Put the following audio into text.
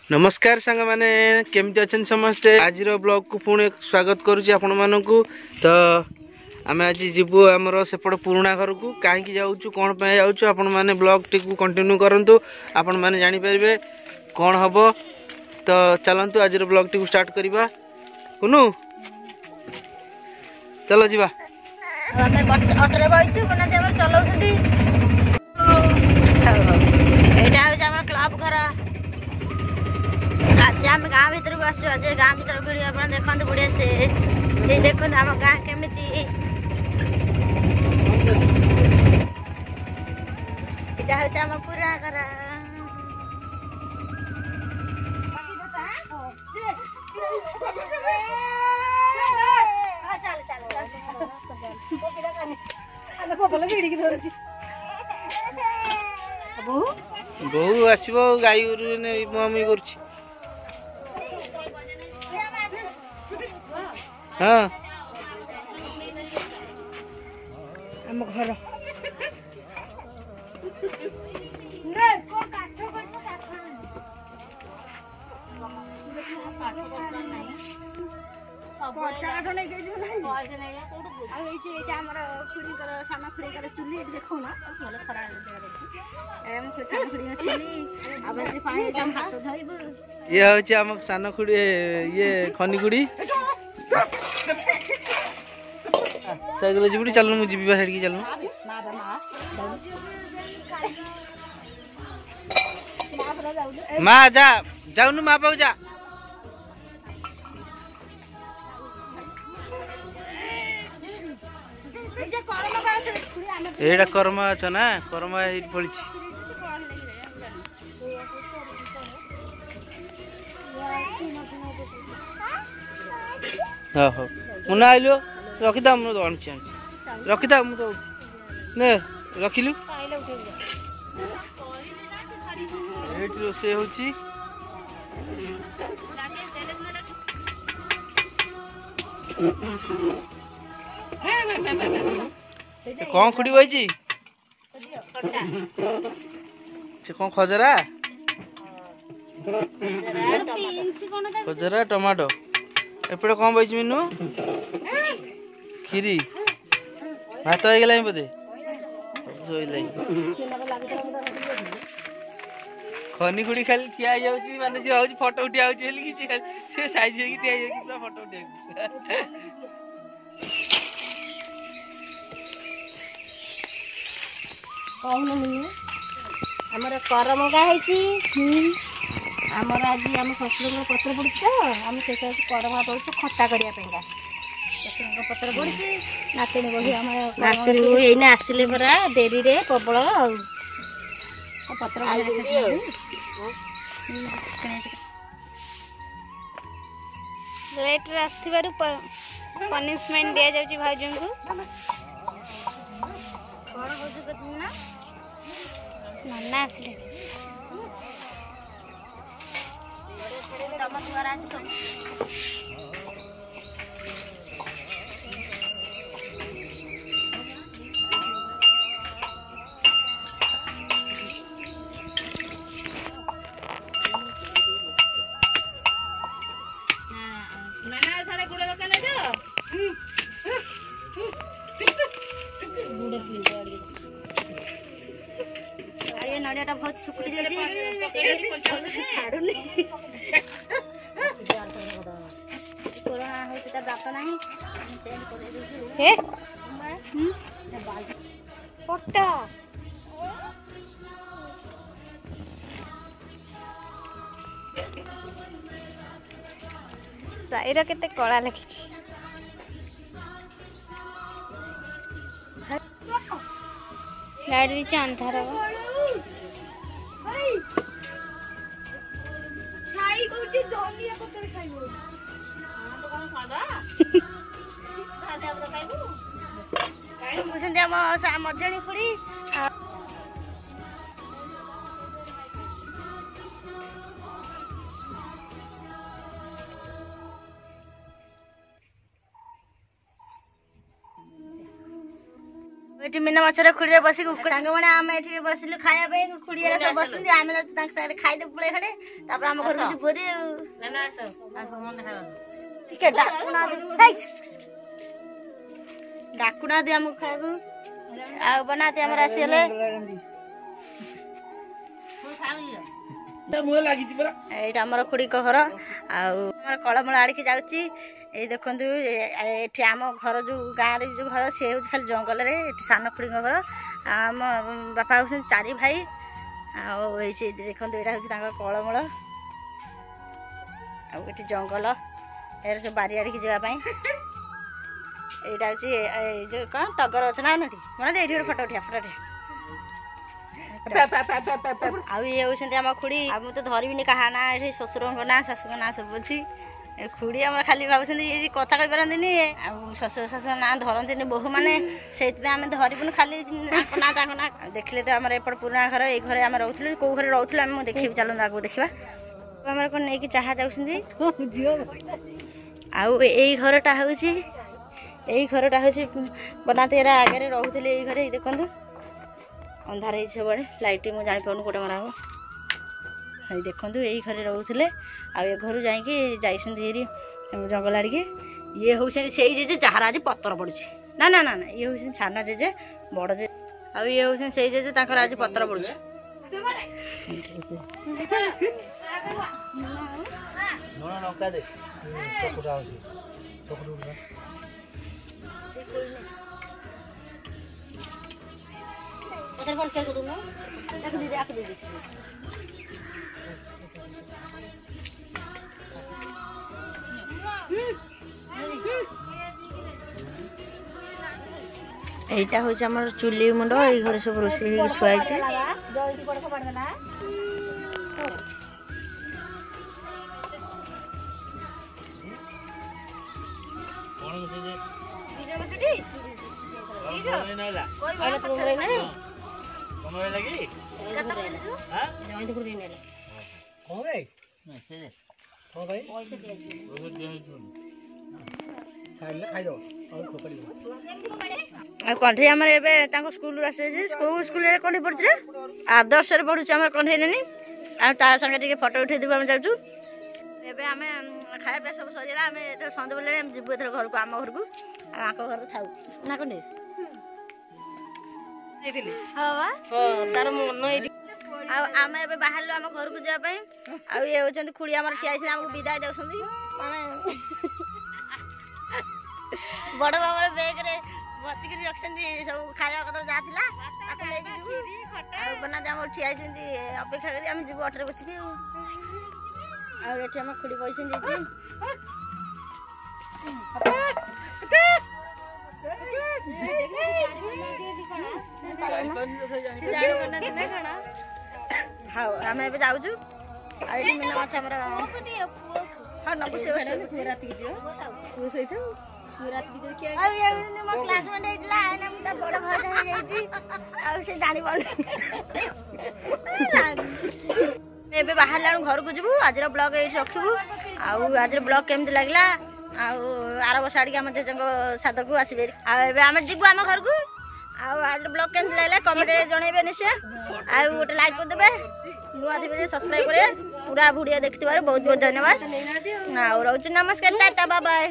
नमस्कार सांग माने केमती अच्छा समस्ते आज ब्लॉग को पुणे स्वागत करुच्ची आपण मानकु तो आम आज जीवु आमर सेपट पुराणा घर को कहीं जाऊँ कौन जाऊँ आपण मैंने ब्लॉग टी कंटिन्यू करंतु आपण मैंने जानीपर कौन हम तो चलतु आज ब्लॉग टी स्टार्ट करवा कुनु चलो जीवा क्लब घर आज आम गाँ भर को आस गाँ भर भिड़ आप देखते बढ़िया से देखते आम गाँ केमी यहाँ हूँ आम पुराणा घर बहु आसब गाई गोरु कर हाँ आम घर साना खुड़ी चुली देखो ना भल खरा ये हूँ आम सान खुड़ी ये खनी खुड़ी साइकेल जीवुटी चलनु मुझे जीवा हेड चलनु माँ जा जाऊनु माँ पाऊ जा एटा कर्मा अच्छा ना कर्मा पड़ी हो मुना आइलो रखिदा मु तो आनी रखिदा मु तो ने रखिलु एठी रोसे होची कौन खुड़ी बही से कौन खजरा खजरा टमाटो एपटे कौन बही मीनू खीरी भात हो गला बोधे खनी खुड़ी खाली ठिया माने सी हूँ फोटो उठा से साइज ठिया पूरा फोटो उठा आमर करम गाई आमर आज आम शशुर पत्र पड़ी तो आम से करम पड़ू खटा करने शशुर पत्र पड़ी नातिनी बही नातिनी आसिले परा डेरी रे प्रबल पत्र लेट आसबार पनिशमेंट दि जाऊँ भाउज को नन्ना आसले तम द्वारा नड़िया बहुत सुखी छाड़ूनी कोरोना हो दात ना पट्टा साईर केते कला लगी गाड़ी अंधार मझाणी खुड़ी ଏଠି ମିନା ମାଛର ଖୁଡିରେ ବସି ସାଙ୍ଗମାନେ ଆମେ ଏଠି ବସିଲୁ ଖାଇବା ପାଇଁ ଖୁଡିରେ ସବୁ ବସିଛନ୍ତି ଆମେ ତାଙ୍କ ସାଙ୍ଗରେ ଖାଇଦେବୁ ପୁଳେ ଖଣ୍ଡେ ତାପରେ ଆମ ଘରକୁ ଯିବୁ ପୁରୀ ଟିକେ ଡାକୁନାହାନ୍ତି ଆମକୁ ଖାଇବାକୁ ଆଉ ବନାହାନ୍ତି ଆମର ଆସିଗଲେ ଏଇଟା ଆମର ଖୁଡିଙ୍କ ଘର ଆଉ ଆମର କଳମୂଳ ଆଡ଼ିକି ଯାଉଛି ଏଇ ଦେଖନ୍ତୁ ଏଠି ଆମ ଘର ଯେଉଁ ଗାଁରେ ଯେଉଁ ଘର ସେ ହେଉଛି ଖାଲି ଜଙ୍ଗଲରେ ଏଠି ସାନ ଖୁଡିଙ୍କ ଘର ଆମ ବାପା ହେଉଛନ୍ତି 4 ଭାଇ ଆଉ ଏଇ ସେ ଦେଖନ୍ତୁ ଏଇଟା ହେଉଛି ତାଙ୍କର କଳମୂଳ ଆଉ ଏଠି ଜଙ୍ଗଲ ଏଇଟା ସବୁ ବାରି ଆଡ଼ିକି ଯିବା ପାଇଁ ଏଇଟା ହେଉଛି ଏଇ ଯେଉଁ କ'ଣ ଟଗର ଅଛି ନା ନାହାନ୍ତି ମାନେ ଏଇଠି ଗୋଟେ ଫଟୋ ଉଠିଆ ଆଉ ଇଏ ହେଉଛନ୍ତି ଆମ ଖୁଡି ଆଉ ମୁଁ ତ ଧରିବିନି କାହା ନାଁ ଏଠି ଶ୍ୱଶୁରଙ୍କ ନାଁ ଶାଶୁଙ୍କ ନାଁ ସବୁ ଅଛି ଖୁଡି ଆମର ଖାଲି ଭାବୁଛନ୍ତି ଏଠି କଥା କହିପାରନ୍ତିନି ଆଉ ଶ୍ୱଶୁର ଶାଶୁଙ୍କ ନାଁ ଧରନ୍ତିନି ବୋହୂମାନେ ସେଇଥିପାଇଁ ଆମେ ଧରିବୁନି ଖାଲି ତାଙ୍କ ନାଁ ଦେଖିଲେ ତ ଆମର ଏପଟ ପୁରୁଣା ଘର ଏଇ ଘରେ ଆମେ ରହୁଥିଲୁ କେଉଁ ଘରେ ରହୁଥିଲୁ ଆମେ ମୁଁ ଦେଖେଇବି ଚାଲନ୍ତୁ ଆଗକୁ ଦେଖିବା ଆମର କ'ଣ ନେଇକି ଚାହା ଯାଉଛନ୍ତି ଆଉ ଏଇ ଘରଟା ହେଉଛି ବନାତେ ଏରା ଆଗରେ ରହୁଥିଲେ ଏଇ ଘରେ ଦେଖନ୍ତୁ ଅନ୍ଧାର ହେଇଛି ସବୁଆଡ଼େ ଲାଇଟ୍ ମୁଁ ଜାଣିପାରୁନି କୋଉଟା ମରା ହବ ଏଇ ଦେଖନ୍ତୁ ଏଇ ଘରେ ରହୁଥିଲେ ଆଉ ଏ ଘରୁ ଯାଇକି ଯାଇଛନ୍ତି ଏରି ଜଙ୍ଗଲ ଆଡ଼ିକି ଇଏ ହେଉଛନ୍ତି ସେଇ ଜେଜେ ଯାହାର ଆଜି ପତର ପଡ଼ୁଛି ନା ନା ନା ନା ଇଏ ହେଉଛନ୍ତି ସାନ ଜେଜେ ବଡ଼ ଜେଜେ ଆଉ ଇଏ ହେଉଛନ୍ତି ସେଇ ଜେଜେ ତାଙ୍କର ଆଜି ପତର ପଡ଼ୁଛି এইটা হচ্ছে আমার চুলি মুন্ড এই ঘরে সব রোষেই হয়ে থুয়া হয়েছে कण्ठे आम स्कूल स्कूल कण्ठे पढ़ुचे आदर्श पढ़ुचे आम कण्ठे नेनी आगे फटो उठे देव आम जाऊँ एम खाया सब सरीगला आम सन्ध्या बेले जीवु एथर घर को आम घर को घर थाऊ ना कण्ठे तार मन आम ए बाहर आम घर को जावाई आए होती खुड़ी आम ठिया आमको विदाय दौरान माने बड़ बाबर बेग रे भर्तिक रखिंट सब खाया कतर जहाँ बना आम ठिया अपेक्षा कर जीव अटो बसिक आम खुड़ी बस हाँ आम ए जाऊँ मीना माछ आम हाँ नबू से रात मो क्लासमेट बड़ भजा जानी पारे बाहर घर को जीवु आज ब्लॉग ये रखू आज ब्लॉग केमती लगला आर वर्ष आड़ आम जेजे साद को आसबे आम जीवु आम घर को आज ब्लॉग केमती लगला कमेंट जनइबे निश्चय गोटे लाइक करदे नुआ थे सब्सक्राइब करे पूरा वीडियो देखि बहुत बहुत धन्यवाद रोच नमस्कार टाटा बाय बाय।